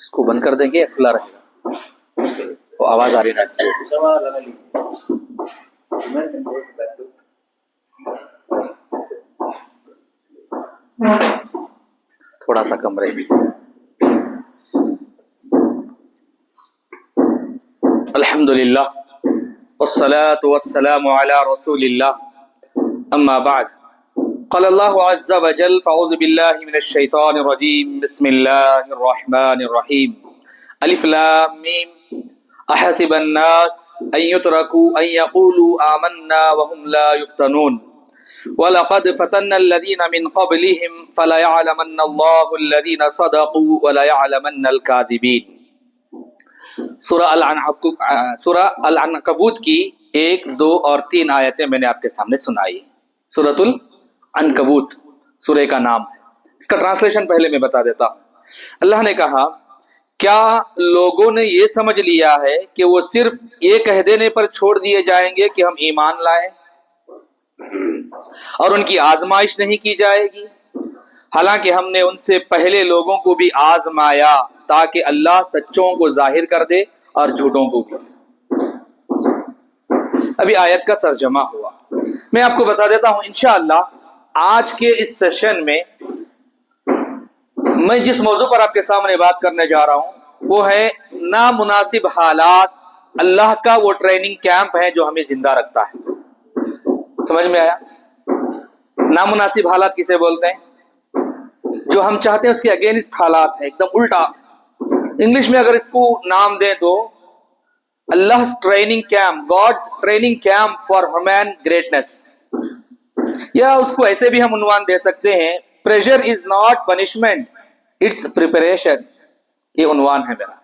اس کو بند کر دیں گے یا کھلا رہے گا؟ وہ آواز آ رہی نا اس کی. تھوڑا سا کم رہے گی. الحمدللہ والصلاة والسلام على رسول اللہ اما بعد. قال اللہ عز وجل فاعوذ باللہ من الشیطان الرجیم بسم اللہ الرحمن الرحیم الف لام میم احسب الناس ان يتركوا ان يقولوا آمنا وهم لا يفتنون وَلَقَدْ فَتَنَّ الَّذِينَ مِنْ قَبْلِهِمْ فَلَيَعْلَمَنَّ اللَّهُ الَّذِينَ صَدَقُوا وَلَيَعْلَمَنَّ الْكَاذِبِينَ. سورہ العنکبوت کی 1, 2 اور 3 آیتیں میں نے آپ کے سامنے سنائی. سورۃ العنکبوت سورہ کا نام ہے. اس کا ٹرانسلیشن پہلے میں بتا دیتا ہوں. اللہ نے کہا کیا لوگوں نے یہ سمجھ لیا ہے کہ وہ صرف یہ کہہ دینے پر چھوڑ دیے جائیں گے کہ ہم ایمان لائیں اور ان کی آزمائش نہیں کی جائے گی، حالانکہ ہم نے ان سے پہلے لوگوں کو بھی آزمایا تاکہ اللہ سچوں کو ظاہر کر دے اور جھوٹوں کو بھی. ابھی آیت کا ترجمہ ہوا. میں آپ کو بتا دیتا ہوں انشاءاللہ آج کے اس سیشن میں میں جس موضوع پر آپ کے سامنے بات کرنے جا رہا ہوں وہ ہے نامناسب حالات. اللہ کا وہ ٹریننگ کیمپ ہے جو ہمیں زندہ رکھتا ہے. سمجھ میں آیا؟ نامناسب حالات کسے بولتے ہیں؟ جو ہم چاہتے ہیں اس کے اگینسٹ حالات ہیں، ایک دم الٹا. انگلش میں اگر اس کو نام دیں تو اللہ training camp, God's training camp for human greatness, یا اس کو ایسے بھی ہم عنوان دے سکتے ہیں pressure is not punishment it's preparation. یہ عنوان ہے میرا.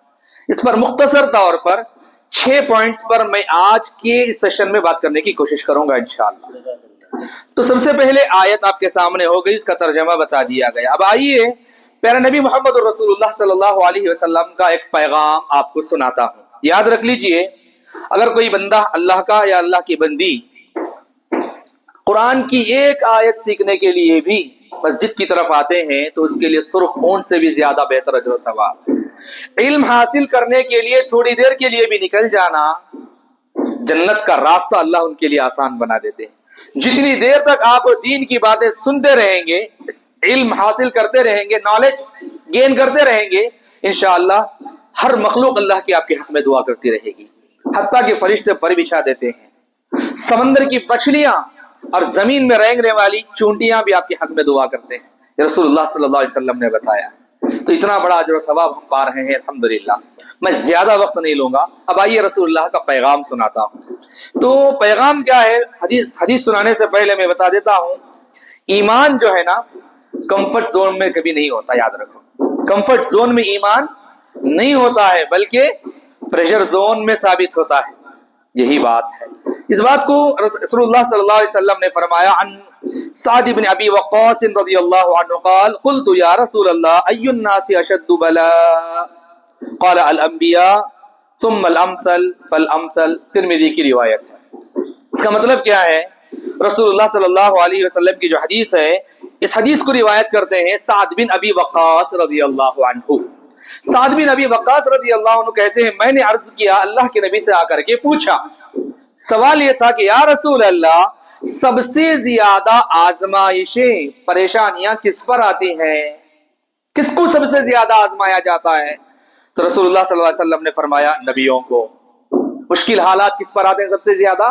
اس پر مختصر طور پر 6 پوائنٹس پر میں آج کے اس سیشن میں بات کرنے کی کوشش کروں گا انشاءاللہ. تو سب سے پہلے آیت آپ کے سامنے ہو گئی، اس کا ترجمہ بتا دیا گیا. اب آئیے پیارے نبی محمد رسول اللہ صلی اللہ علیہ وسلم کا ایک پیغام آپ کو سناتا ہوں. یاد رکھ لیجئے اگر کوئی بندہ اللہ کا یا اللہ کی بندی قرآن کی ایک آیت سیکھنے کے لیے بھی مسجد کی طرف آتے ہیں تو اس کے لیے سرخ اونٹ سے بھی زیادہ بہتر اجر و ثواب. علم حاصل کرنے کے لیے تھوڑی دیر کے لیے بھی نکل جانا، جنت کا راستہ اللہ ان کے لیے آسان بنا دیتے ہیں. جتنی دیر تک آپ دین کی باتیں سنتے رہیں گے، علم حاصل کرتے رہیں گے، نالج گین کرتے رہیں گے، انشاءاللہ ہر مخلوق اللہ کی آپ کے حق میں دعا کرتی رہے گی. حتیٰ کہ فرشتے پر بچھا دیتے ہیں، سمندر کی مچھلیاں اور زمین میں رینگنے والی چونٹیاں بھی آپ کے حق میں دعا کرتے ہیں. یہ رسول اللہ صلی اللہ علیہ وسلم نے بتایا. تو اتنا بڑا اجر و ثواب ہم پا رہے ہیں الحمدللہ. میں زیادہ وقت نہیں لوں گا. اب آئیے رسول اللہ کا پیغام سناتا ہوں. تو پیغام کیا ہے؟ حدیث سنانے سے پہلے میں بتا دیتا ہوں ایمان جو ہے نا کمفرٹ زون میں کبھی نہیں ہوتا. یاد رکھو کمفرٹ زون میں ایمان نہیں ہوتا ہے بلکہ پریشر زون میں ثابت ہوتا ہے. یہی بات ہے. اس بات کو رسول اللہ صلی اللہ علیہ وسلم نے فرمایا. عن سعد بن ابی وقاص رضی اللہ عنہ قال قلت یا رسول اللہ ای الناس اشد بلاء قال الانبیاء ثم الامثل فالامثل. ترمذی کی روایت ہے. اس کا مطلب کیا ہے؟ رسول اللہ صلی اللہ علیہ وسلم کی جو حدیث ہے اس حدیث کو روایت کرتے ہیں سعد بن ابی وقاص رضی اللہ عنہ. سعد بن ابی وقاص رضی اللہ عنہ کہتے ہیں میں نے عرض کیا، اللہ کے نبی سے آ کر کے پوچھا. سوال یہ تھا کہ یا رسول اللہ سب سے زیادہ آزمائشیں پریشانیاں کس پر آتی ہیں؟ کس کو سب سے زیادہ آزمایا جاتا ہے؟ تو رسول اللہ صلی اللہ علیہ وسلم نے فرمایا نبیوں کو. مشکل حالات کس پر آتے ہیں سب سے زیادہ؟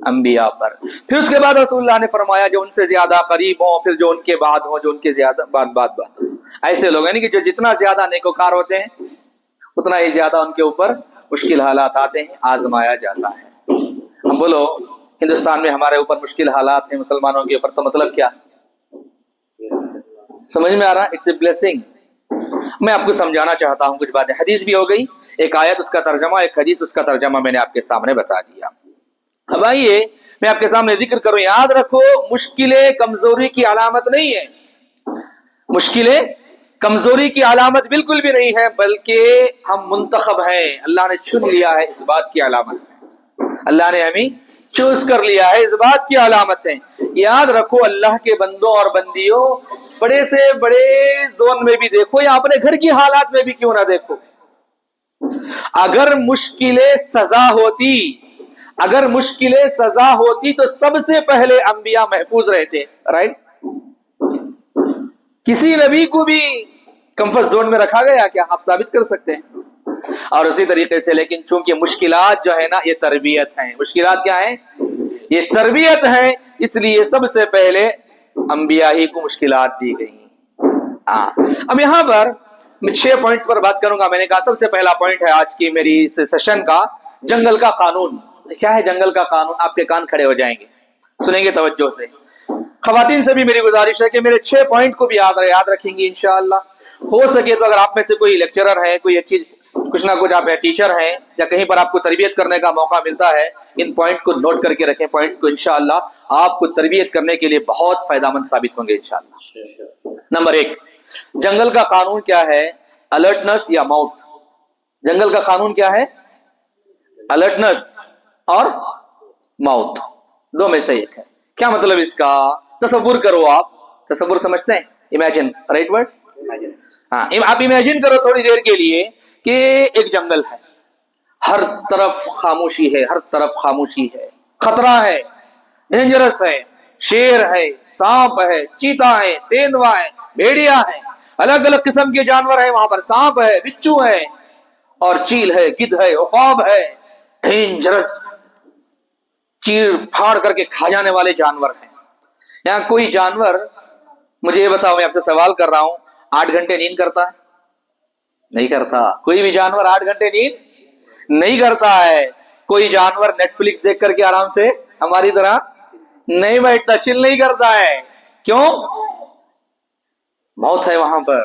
انبیاء پر. پھر اس کے بعد رسول اللہ نے فرمایا جو ان سے زیادہ قریب ہوں، پھر جو ان کے بعد ہوں، جو ان کے زیادہ بعد ایسے لوگ، یعنی کہ جو جتنا زیادہ نیکوکار ہوتے ہیں اتنا ہی زیادہ ان کے اوپر مشکل حالات آتے ہیں، آزمایا جاتا ہے. ہم بولو ہندوستان میں ہمارے اوپر مشکل حالات ہیں مسلمانوں کے اوپر، تو مطلب کیا سمجھ میں آ رہا؟ It's a blessing. میں آپ کو سمجھانا چاہتا ہوں کچھ باتیں. حدیث بھی ہو گئی، ایک آیت اس کا ترجمہ، ایک حدیث اس کا ترجمہ میں نے آپ کے سامنے بتا دیا. اب آئیے میں آپ کے سامنے ذکر کروں. یاد رکھو مشکلیں کمزوری کی علامت نہیں ہے. مشکلیں کمزوری کی علامت بالکل بھی نہیں ہے، بلکہ ہم منتخب ہیں، اللہ نے چن لیا ہے، اس بات کی علامت ہے. اللہ نے ہمیں چوز کر لیا ہے، اس بات کی علامت ہے۔ یاد رکھو اللہ کے بندوں اور بندیوں، بڑے سے بڑے زون میں بھی دیکھو یا اپنے گھر کی حالات میں بھی کیوں نہ دیکھو، اگر مشکلیں سزا ہوتی تو سب سے پہلے انبیاء محفوظ رہتے، رائٹ؟ کسی نبی کو بھی کمفرٹ زون میں رکھا گیا کیا؟ آپ ثابت کر سکتے ہیں۔ اور اسی طریقے سے لیکن چونکہ مشکلات جو ہے نا یہ تربیت ہیں، مشکلات کیا ہیں؟ یہ تربیت ہے، اس لیے سب سے پہلے انبیاء ہی کو مشکلات دی گئی۔ اب یہاں پر میں 6 پوائنٹس پر بات کروں گا۔ میں نے کہا سب سے پہلا پوائنٹ ہے آج کی میری سیشن کا، جنگل کا قانون۔ کیا ہے جنگل کا قانون؟ آپ کے کان کھڑے ہو جائیں گے، سنیں گے توجہ سے۔ خواتین سے بھی میری گزارش ہے کہ میرے 6 پوائنٹ کو بھی یاد رکھیں گی انشاءاللہ۔ ہو سکے تو اگر آپ میں سے کوئی لیکچرر ہے، کوئی اچھی کچھ نہ کچھ آپ ٹیچر ہیں یا کہیں پر آپ کو تربیت کرنے کا موقع ملتا ہے، ان پوائنٹ کو نوٹ کر کے رکھیں، پوائنٹس کو انشاءاللہ آپ کو تربیت کرنے کے لیے بہت فائدہ مند ثابت ہوں گے انشاءاللہ۔ نمبر 1، جنگل کا قانون کیا ہے؟ الرٹنس یا موت۔ جنگل کا قانون کیا ہے؟ الرٹنس اور موت، دو میں سے ایک ہے۔ کیا مطلب اس کا؟ تصور کرو، آپ تصور سمجھتے ہیں؟ Imagine, right word? ہاں، آپ امیجن کرو تھوڑی دیر کے لیے کہ ایک جنگل ہے، ہر طرف خاموشی ہے، ہر طرف خاموشی ہے، خطرہ ہے، ڈینجرس ہے، شیر ہے، سانپ ہے، چیتا ہے، تیندوا ہے، بھیڑیا ہے، الگ الگ قسم کے جانور ہیں وہاں پر، سانپ ہے، بچھو ہے اور چیل ہے، گدھ ہے، عقاب ہے، ڈینجرس چیر پھاڑ کر کے کھا جانے والے جانور ہیں۔ یہاں کوئی جانور، مجھے یہ بتاؤ، میں آپ سے سوال کر رہا ہوں، 8 گھنٹے نیند کرتا ہے؟ نہیں کرتا۔ کوئی بھی جانور 8 گھنٹے نیند نہیں کرتا ہے۔ کوئی جانور نیٹ فلکس دیکھ کر کے آرام سے ہماری طرح نہیں بیٹھتا، چل نہیں کرتا ہے۔ کیوں؟ موت ہے وہاں پر،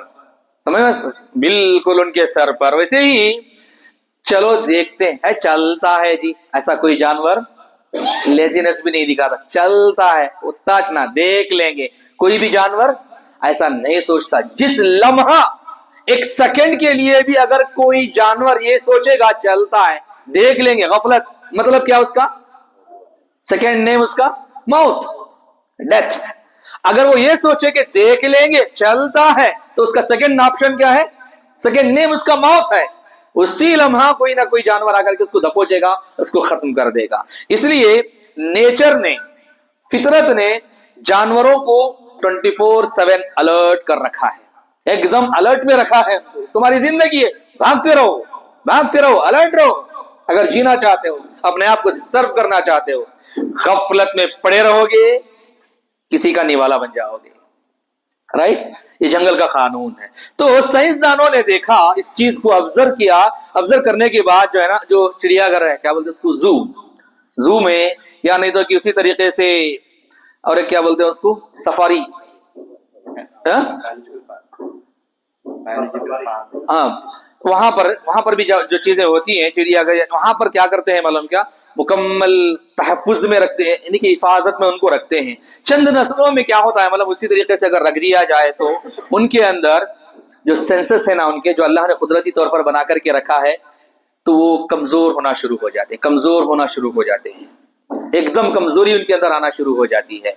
سمجھ میں بالکل ان کے سر پر۔ ویسے ہی چلو دیکھتے ہیں، چلتا ہے جی، ایسا کوئی جانور لیزینس بھی نہیں دکھاتا، چلتا ہے، اتنا دیکھ لیں گے۔ کوئی بھی جانور ایسا نہیں سوچتا۔ جس لمحہ، ایک سیکنڈ کے لیے بھی اگر کوئی جانور یہ سوچے گا چلتا ہے، دیکھ لیں گے، غفلت، مطلب کیا اس کا؟ سیکنڈ نیم اس کا موت، ڈیتھ۔ اگر وہ یہ سوچے کہ دیکھ لیں گے چلتا ہے تو اس کا سیکنڈ آپشن کیا ہے؟ سیکنڈ نیم اس کا موت ہے۔ اسی لمحہ کوئی نہ کوئی جانور آ کر کے اس کو دبوچے گا، اس کو ختم کر دے گا۔ اس لیے نیچر نے، فطرت نے جانوروں کو 24/7 الرٹ کر رکھا ہے، ایک دم الرٹ میں رکھا ہے۔ تمہاری زندگی ہے، بھاگتے رہو، بھاگتے رہو، الرٹ رہو۔ اگر جینا چاہتے ہو، اپنے آپ کو سرو کرنا چاہتے ہو، غفلت میں پڑے رہو گے، کسی کا نیوالا بن جاؤ گے، رائٹ؟ یہ جنگل کا قانون ہے۔ تو سائنسدانوں نے دیکھا، اس چیز کو آبزرو کیا، آبزرو کرنے کے بعد جو ہے نا، جو چڑیا گھر ہے، کیا بولتے ہیں اس کو؟ زو میں، یا نہیں تو کہ اسی طریقے سے، اور ایک کیا بولتے ہیں اس کو؟ سفاری، ہاں، وہاں پر بھی جو چیزیں ہوتی ہیں چڑیا گھر، وہاں پر کیا کرتے ہیں معلوم کیا؟ مکمل تحفظ میں رکھتے ہیں، یعنی کہ حفاظت میں ان کو رکھتے ہیں۔ چند نسلوں میں کیا ہوتا ہے، مطلب اسی طریقے سے اگر رکھ دیا جائے تو ان کے اندر جو سینسس ہے نا، ان کے جو اللہ نے قدرتی طور پر بنا کر کے رکھا ہے، تو وہ کمزور ہونا شروع ہو جاتے ہیں، کمزور ہونا شروع ہو جاتے ہیں، ایک دم کمزوری ان کے اندر آنا شروع ہو جاتی ہے۔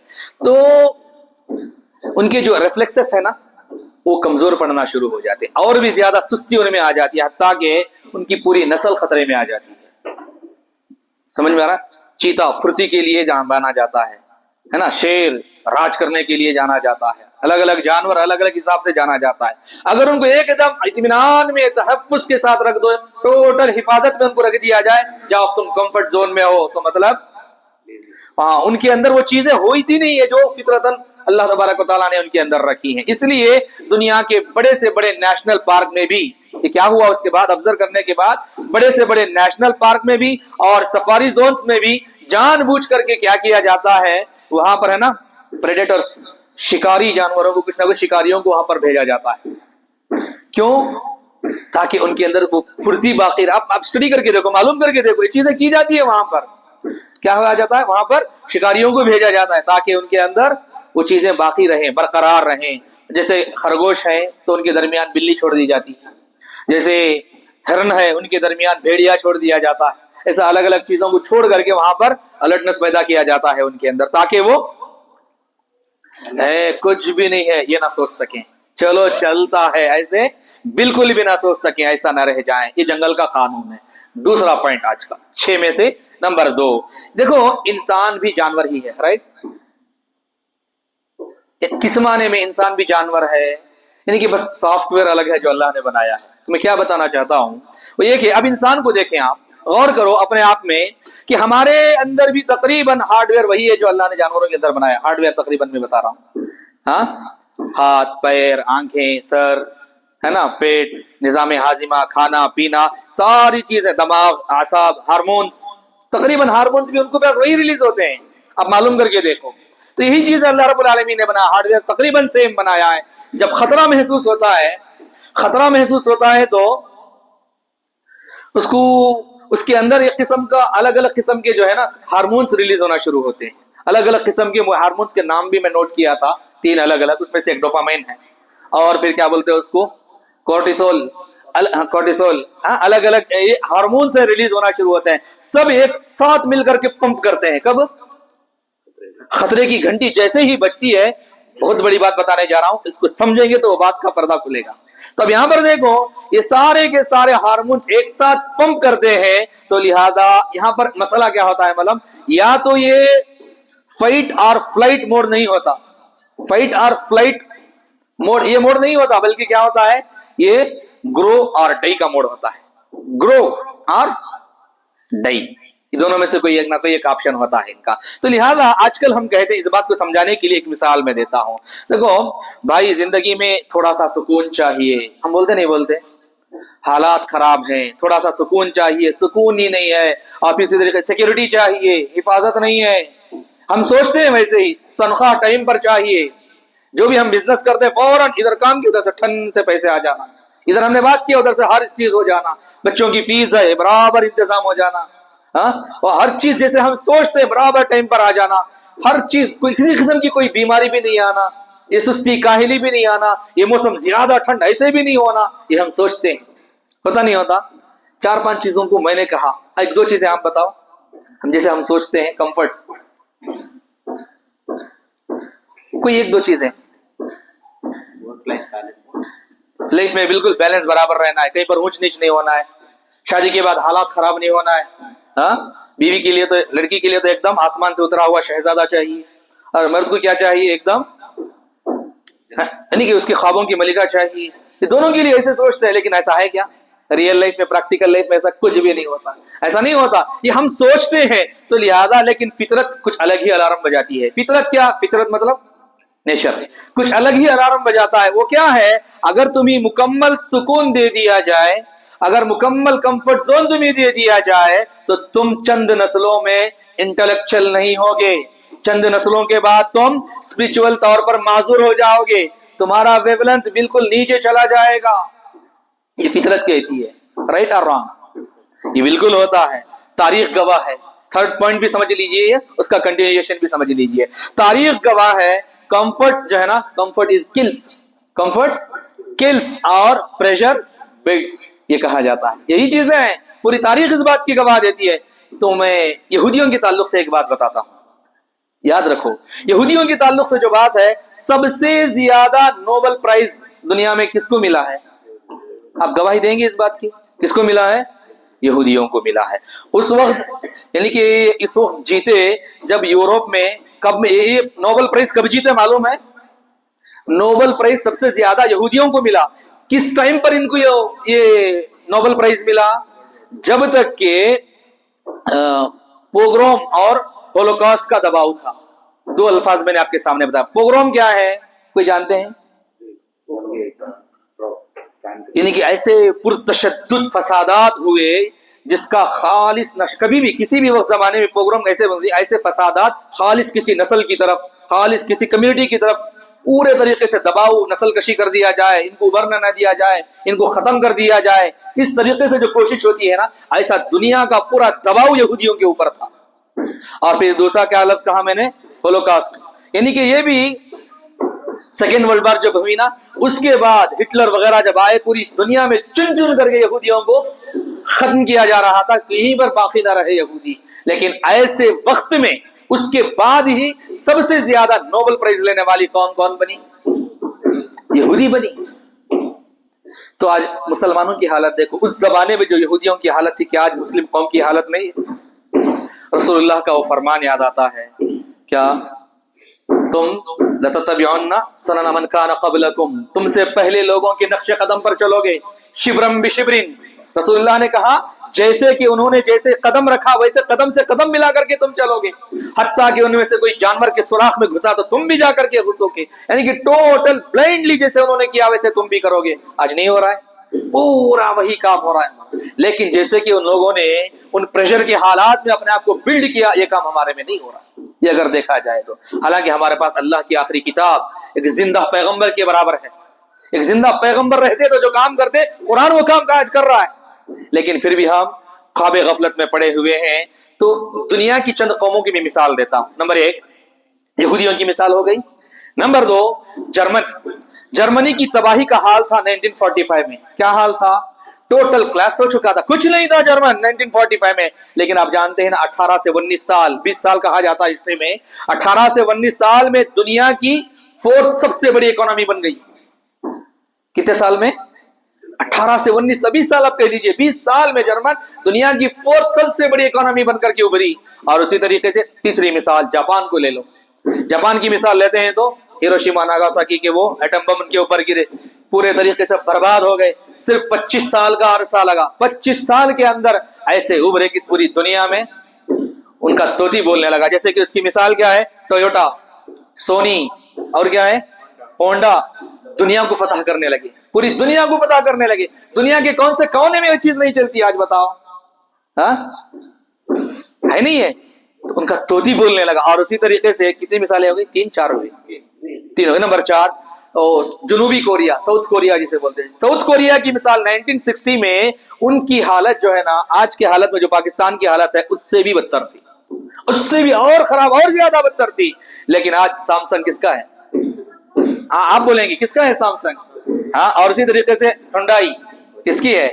تو ان کے جو ریفلیکسز ہے نا، وہ کمزور پڑنا شروع ہو جاتے ہیں، اور بھی زیادہ سستی ان میں آ جاتی ہے، حتیٰ کہ ان کی پوری نسل خطرے میں آ جاتی ہے۔ سمجھ میں آ رہا؟ چیتا پھرتی کے لیے جانا جاتا ہے نا، شیر راج کرنے کے لیے جانا جاتا ہے، الگ الگ جانور الگ الگ حساب سے جانا جاتا ہے۔ اگر ان کو ایک دم اطمینان میں، تحفظ کے ساتھ رکھ دو، ٹوٹل حفاظت میں ان کو رکھ دیا جائے، جاؤ تم کمفرٹ زون میں ہو، تو مطلب ان کے اندر وہ چیزیں ہوتی نہیں ہے جو فطرتاً اللہ تبارک و تعالیٰ نے ان کے اندر رکھی ہیں۔ اس لیے دنیا کے بڑے سے بڑے نیشنل پارک میں بھی یہ کیا ہوا، اس کے بعد آبزرو کرنے کے بعد، بڑے سے بڑے نیشنل پارک میں بھی اور سفاری زونز میں بھی جان بوجھ کر کے کیا کیا جاتا ہے، وہاں پر ہے نا پریڈیٹرز، شکاری جانوروں کو، کچھ نہ کچھ شکاریوں کو وہاں پر بھیجا جاتا ہے۔ کیوں؟ تاکہ ان کے اندر وہ پھرتی باقی رہے۔ آپ اسٹڈی کر کے دیکھو، معلوم کر کے دیکھو، یہ چیزیں کی جاتی ہے وہاں پر۔ کیا ہوا جاتا ہے وہاں پر؟ شکاریوں کو بھیجا جاتا ہے تاکہ ان کے اندر وہ چیزیں باقی رہیں، برقرار رہیں۔ جیسے خرگوش ہیں تو ان کے درمیان بلی چھوڑ دی جاتی ہے، جیسے ہرن ہے ان کے درمیان بھیڑیا چھوڑ دیا جاتا ہے، ایسا الگ الگ چیزوں کو چھوڑ کر کے وہاں پر الرٹنس پیدا کیا جاتا ہے ان کے اندر، تاکہ وہ کچھ بھی نہیں ہے یہ نہ سوچ سکیں، چلو چلتا ہے ایسے بالکل بھی نہ سوچ سکیں، ایسا نہ رہ جائیں۔ یہ جنگل کا قانون ہے۔ دوسرا پوائنٹ آج کا 6 میں سے نمبر 2، دیکھو انسان بھی جانور ہی ہے، رائٹ؟ کس معنی میں انسان بھی جانور ہے؟ یعنی کہ بس سافٹ ویئر الگ ہے جو اللہ نے بنایا ہے۔ میں کیا بتانا چاہتا ہوں وہ یہ کہ اب انسان کو دیکھیں، آپ غور کرو اپنے آپ میں کہ ہمارے اندر بھی تقریباً ہارڈ ویئر وہی ہے جو اللہ نے جانوروں کے اندر بنایا۔ ہارڈ ویئر تقریباً میں بتا رہا ہوں، ہاں، ہاتھ، پیر، آنکھیں، سر، ہے نا، پیٹ، نظام ہاضمہ، کھانا پینا، ساری چیزیں، دماغ، اعصاب، ہارمونز، تقریباً ہارمونز بھی ان کو پاس وہی ریلیز ہوتے ہیں۔ اب معلوم کر کے دیکھو تو یہی چیز اللہ رب العالمین نے بنایا، ہارڈ ویئر تقریباً سیم بنایا ہے۔ جب خطرہ محسوس ہوتا ہے تو اس کے اندر ایک قسم کا الگ الگ قسم کے جو ہے نا ہارمونز ریلیز ہونا شروع ہوتے ہیں۔ الگ الگ قسم کے ہارمونز کے نام بھی میں نوٹ کیا تھا، 3 الگ الگ، اس میں سے ایک ڈوپامین ہے، اور پھر کیا بولتے ہیں اس کو، کورٹیسول، الگ الگ ہارمون سے ریلیز ہونا شروع ہوتے ہیں، سب ایک ساتھ مل کر کے پمپ کرتے ہیں۔ کب؟ خطرے کی گھنٹی جیسے ہی بجتی ہے، بہت بڑی بات بتانے جا رہا ہوں، اس کو سمجھیں گے تو وہ بات کا پردہ کھلے گا۔ تو اب یہاں پر دیکھو یہ سارے کے سارے ہارمونز ایک ساتھ پمپ کرتے ہیں، تو لہذا یہاں پر مسئلہ کیا ہوتا ہے ملم، یا تو یہ فائٹ اور فلائٹ موڈ نہیں ہوتا، فائٹ اور فلائٹ موڈ، یہ موڈ نہیں ہوتا، بلکہ کیا ہوتا ہے، یہ گرو اور ڈائی کا موڈ ہوتا ہے، گرو اور ڈائی، دونوں میں سے کوئی ایک نہ کوئی ایک آپشن ہوتا ہے ان کا۔ تو لہٰذا آج کل ہم کہتے ہیں، اس بات کو سمجھانے کے لیے ایک مثال میں دیتا ہوں، دیکھو بھائی زندگی میں تھوڑا سا سکون چاہیے، ہم بولتے نہیں بولتے، حالات خراب ہیں، تھوڑا سا سکون چاہیے، سکون ہی نہیں ہے، اور اسی طریقے سیکورٹی چاہیے، حفاظت نہیں ہے، ہم سوچتے ہیں ویسے ہی، تنخواہ ٹائم پر چاہیے، جو بھی ہم بزنس کرتے ہیں فوراً ادھر کام کی ادھر سے ٹھن سے پیسے آ جانا، ادھر ہم نے بات کیا ادھر سے ہر چیز ہو جانا، بچوں کی فیس ہے برابر انتظام ہو جانا، ہاں، اور ہر چیز جیسے ہم سوچتے ہیں برابر ٹائم پر آ جانا، ہر چیز، کوئی کسی قسم کی کوئی بیماری بھی نہیں آنا، یہ سستی کاہلی بھی نہیں آنا، یہ موسم زیادہ ٹھنڈ ایسے بھی نہیں ہونا، یہ ہم سوچتے ہیں، ہوتا نہیں ہوتا؟ 4-5 چیزوں کو میں نے کہا، 1-2 چیزیں آپ بتاؤ، ہم جیسے ہم سوچتے ہیں، کمفرٹ، کوئی 1-2 چیزیں، لائف میں بالکل بیلنس برابر رہنا ہے، کہیں پر اونچ نیچ نہیں ہونا ہے، شادی کے بعد حالات خراب نہیں ہونا ہے، ہاں، بیوی کے لیے تو، لڑکی کے لیے تو ایک دم آسمان سے اترا ہوا شہزادہ چاہیے، اور مرد کو کیا چاہیے، ایک دم، یعنی کہ اس کے خوابوں کی ملکہ چاہیے۔ یہ دونوں کے لیے ایسے سوچتے ہیں، لیکن ایسا ہے کیا ریئل لائف میں، پریکٹیکل لائف میں ایسا کچھ بھی نہیں ہوتا، ایسا نہیں ہوتا، یہ ہم سوچتے ہیں تو لہذا، لیکن فطرت کچھ الگ ہی الارم بجاتی ہے۔ فطرت کیا؟ فطرت مطلب نیچر، کچھ الگ ہی الارم بجاتا ہے۔ وہ کیا ہے؟ اگر تمہیں مکمل سکون دے دیا جائے، اگر مکمل کمفرٹ زون تمہیں دے دیا جائے، تو تم چند نسلوں میں انٹلیکچل نہیں ہوگے، چند نسلوں کے بعد تم اسپرچول طور پر معذور ہو جاؤ گے، تمہارا ویو لینتھ بالکل نیچے چلا جائے گا۔ یہ فطرت کہتی ہے، رائٹ اور رانگ، یہ بالکل ہوتا ہے، تاریخ گواہ ہے۔ 3rd پوائنٹ بھی سمجھ لیجئے، اس کا کنٹینیوشن بھی سمجھ لیجئے، تاریخ گواہ ہے، کمفرٹ جو ہے نا، کمفرٹ از کلز، کمفرٹ کلز اور پریشر بلڈز، یہ کہا جاتا ہے۔ یہی چیزیں ہیں، پوری تاریخ اس بات کی گواہ دیتی ہے۔ تو میں یہودیوں کے تعلق سے ایک بات بتاتا ہوں، یاد رکھو، یہودیوں کے تعلق سے جو بات ہے، سب سے زیادہ نوبل پرائز دنیا میں کس کو ملا ہے؟ آپ گواہی دیں گے اس بات کی، کس کو ملا ہے؟ یہودیوں کو ملا ہے۔ اس وقت، یعنی کہ اس وقت جیتے جب یورپ میں، کب میں یہ نوبل پرائز کب جیتے معلوم ہے؟ نوبل پرائز سب سے زیادہ یہودیوں کو ملا۔ کس ٹائم پر ان کو یہ نوبل پرائز ملا؟ جب تک کہ پوگروم اور ہولوکاسٹ کا دباؤ تھا۔ 2 الفاظ میں نے آپ کے سامنے بتایا۔ پوگروم کیا ہے، کوئی جانتے ہیں؟ یعنی کہ ایسے پرتشدد فسادات ہوئے جس کا خالص کبھی بھی کسی بھی وقت زمانے میں پوگروم ایسے فسادات خالص کسی نسل کی طرف، خالص کسی کمیونٹی کی طرف پورے طریقے سے دباؤ، نسل کشی کر دیا جائے، ان کو ابھرنا نہ دیا جائے، ان کو ختم کر دیا جائے، اس طریقے سے جو کوشش ہوتی ہے نا، ایسا دنیا کا پورا دباؤ یہودیوں کے اوپر تھا۔ اور پھر دوسرا کیا لفظ کہا میں نے؟ ہولوکاسٹ، یعنی کہ یہ بھی 2nd ورلڈ وار جب ہوئی نا، اس کے بعد ہٹلر وغیرہ جب آئے، پوری دنیا میں چن چن کر کے یہودیوں کو ختم کیا جا رہا تھا، کہیں پر باقی نہ رہے یہودی. لیکن ایسے وقت میں اس کے بعد ہی سب سے زیادہ نوبل پرائز لینے والی کون بنی؟ یہودی بنی. تو آج مسلمانوں کی حالت دیکھو، اس زمانے میں جو یہودیوں کی حالت تھی، کہ آج مسلم قوم کی حالت نہیں. رسول اللہ کا وہ فرمان یاد آتا ہے، کیا تم لتتبعن سنن من کان قبلکم، تم سے پہلے لوگوں کے نقش قدم پر چلو گے، شبرم بشبرن. رسول اللہ نے کہا جیسے کہ انہوں نے جیسے قدم رکھا ویسے قدم سے قدم ملا کر کے تم چلو گے، حتیٰ کہ ان میں سے کوئی جانور کے سوراخ میں گھسا تو تم بھی جا کر کے گھسو گے. یعنی کہ ٹوٹل بلائنڈلی جیسے انہوں نے کیا ویسے تم بھی کرو گے. آج نہیں ہو رہا ہے، پورا وہی کام ہو رہا ہے. لیکن جیسے کہ ان لوگوں نے ان پریشر کے حالات میں اپنے آپ کو بلڈ کیا، یہ کام ہمارے میں نہیں ہو رہا یہ اگر دیکھا جائے تو. حالانکہ ہمارے پاس اللہ کی آخری کتاب ایک زندہ پیغمبر کے برابر ہے. ایک زندہ پیغمبر رہتے تو جو کام کرتے قرآن وہ کام کاج کر رہا ہے. لیکن پھر بھی ہم خواب غفلت میں پڑے ہوئے ہیں. تو دنیا کی چند قوموں کی بھی مثال دیتا ہوں. نمبر 1 یہودیوں کی مثال ہو گئی. نمبر 2 جرمنی کی تباہی کا حال تھا 1945 میں. کیا حال تھا؟ ٹوٹل کلیپس ہو چکا تھا، کچھ نہیں تھا جرمن 1945 میں. لیکن آپ جانتے ہیں نا 18 سے 19 سال 20 سال کہا جاتا ہے ہسٹری میں، 18 سے 19 سال میں دنیا کی 4th سب سے بڑی اکانومی بن گئی. کتنے سال میں؟ 18 سے 19 20 سال آپ کہہ لیجئے، 20 سال میں جرمن دنیا کی 4th سب سے بڑی اکانومی بن کر کے ابھری. اور اسی طریقے سے تیسری مثال جاپان کو لے لو. جاپان کی مثال لیتے ہیں تو ہیروشیما ناگاساکی کے وہ ایٹم بم ان کے اوپر گرے، پورے طریقے سے برباد ہو گئے. صرف 25 سال کا عرصہ لگا، 25 سال کے اندر ایسے ابھرے کہ پوری دنیا میں ان کا طوطی بولنے لگا. جیسے کہ اس کی مثال کیا ہے؟ ٹویوٹا، سونی اور کیا ہے ہونڈا دنیا کو فتح کرنے لگے، پوری دنیا کو فتح کرنے لگے. دنیا کے کون سے کونے میں یہ چیز نہیں چلتی آج بتاؤ؟ ہاں ہے نہیں ہے. ان کا طوطی بولنے لگا. اور اسی طریقے سے کتنی مثالیں ہو گئی؟ 3-4 ہو گئی. 3 ہو گئی. نمبر 4 جنوبی کوریا، ساؤتھ کوریا جسے بولتے ہیں. ساؤتھ کوریا کی مثال 1960 میں ان کی حالت جو ہے نا آج کی حالت میں جو پاکستان کی حالت ہے اس سے بھی بدتر تھی، اس سے بھی اور خراب اور زیادہ بدتر تھی. لیکن آج سامسنگ کس کا ہے؟ آپ بولیں گے کس کا ہے سامسنگ؟ ہاں. اور اسی طریقے سے ہنڈائی کس کی ہے؟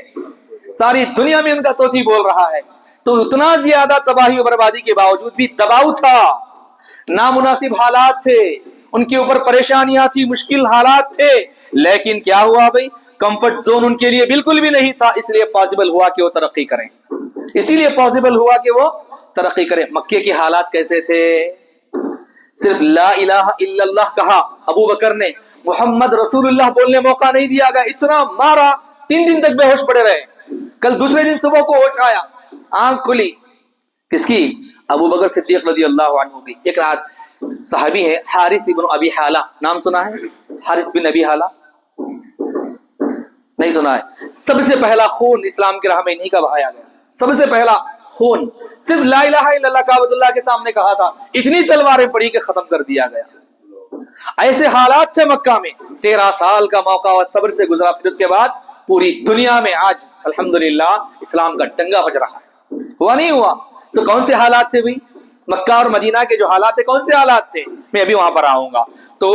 ساری دنیا میں ان کا طوطی بول رہا ہے. تو اتنا زیادہ تباہی و بربادی کے باوجود بھی دباؤ تھا، نامناسب حالات تھے، ان کے اوپر پریشانیاں تھی، مشکل حالات تھے. لیکن کیا ہوا بھائی؟ کمفرٹ زون ان کے لیے بالکل بھی نہیں تھا. اس لیے پاسبل ہوا کہ وہ ترقی کریں، اسی لیے پاسبل ہوا کہ وہ ترقی کریں. مکے کے حالات کیسے تھے؟ صرف لا الہ الا اللہ کہا ابو بکر نے، محمد رسول اللہ بولنے موقع نہیں دیا گیا. اتنا مارا 3 دن تک بے ہوش پڑے رہے. کل دوسرے دن صبح کو ہوش آیا، آنکھ کھلی. کس کی؟ ابو بکر صدیق رضی اللہ عنہ کی. ایک رات صحابی ہے حارث بن ابی حالہ، نام سنا ہے؟ حارث بن ابی حالہ نہیں سنا ہے؟ سب سے پہلا خون اسلام کی راہ میں انہی کا بہایا گیا. سب سے پہلا خون صرف لا الہ الا اللہ کعبۃ اللہ کے سامنے کہا تھا، اتنی تلواریں پڑی کہ ختم کر دیا گیا. ایسے حالات تھے مکہ میں. 13 سال کا موقع اور صبر سے گزرا. پھر اس کے بعد پوری دنیا میں آج الحمدللہ اسلام کا ڈنگا بج رہا ہے. ہوا نہیں ہوا؟ تو کون سے حالات تھے بھائی؟ مکہ اور مدینہ کے جو حالات تھے کون سے حالات تھے؟ میں ابھی وہاں پر آؤں گا. تو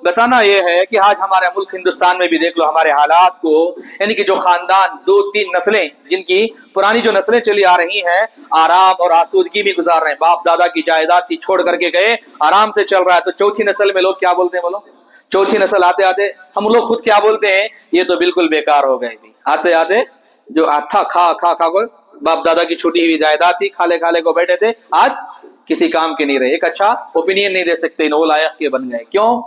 بتانا یہ ہے کہ آج ہمارے ملک ہندوستان میں بھی دیکھ لو ہمارے حالات کو. یعنی کہ جو خاندان 2-3 نسلیں، جن کی پرانی جو نسلیں چلی آ رہی ہیں، آرام اور آسودگی بھی گزار رہے ہیں. باپ دادا کی جائیداد تھی چھوڑ کر کے گئے، آرام سے چل رہا ہے. تو چوتھی نسل میں لوگ کیا بولتے ہیں؟ بولو. چوتھی نسل آتے آتے ہم لوگ خود کیا بولتے ہیں؟ یہ تو بالکل بیکار ہو گئے. آتے آتے جو تھا کھا کو باپ دادا کی چھوٹی ہوئی جائیداد تھی، کھالے کو بیٹھے تھے، آج کسی کام کے نہیں رہے. ایک اچھا اوپینین نہیں دے سکتے، وہ لائق کے بن گئے. کیوں؟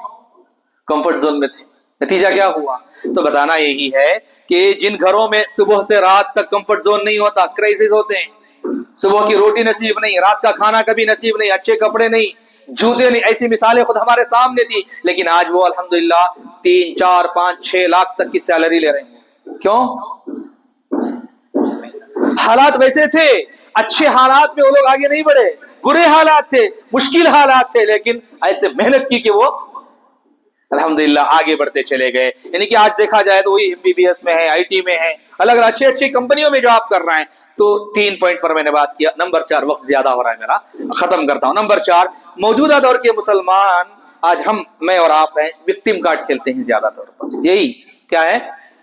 کمفرٹ زون میں تھے. نتیجہ کیا ہوا؟ تو بتانا یہی ہے کہ جن گھروں میں صبح سے رات تک کمفرٹ زون نہیں ہوتا، کرائسس ہوتے ہیں. صبح کی روٹی نصیب نہیں، رات کا کھانا کبھی نصیب نہیں، اچھے کپڑے نہیں، جوتے نہیں. ایسی مثالیں خود ہمارے سامنے تھی. لیکن آج وہ الحمدللہ 3, 4, 5, 6 لاکھ تک کی سیلری لے رہے ہیں. کیوں؟ حالات ویسے تھے. اچھے حالات میں وہ لوگ آگے نہیں بڑھے، برے حالات تھے، مشکل حالات تھے، لیکن ایسے محنت کی کہ وہ الحمدللہ آگے بڑھتے چلے گئے. یعنی کہ آج دیکھا جائے تو وہی MBBS میں ہے، IT میں ہے، الگ اچھی کمپنیوں میں جاب کر رہے ہیں. تو 3 پوائنٹ پر میں نے بات کیا. نمبر 4، وقت زیادہ ہو رہا ہے میرا، ختم کرتا ہوں. نمبر 4، موجودہ دور کے مسلمان آج میں اور آپ ہیں وکٹم کارڈ کھیلتے ہیں زیادہ طور پر. یہی کیا ہے؟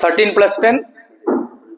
13 +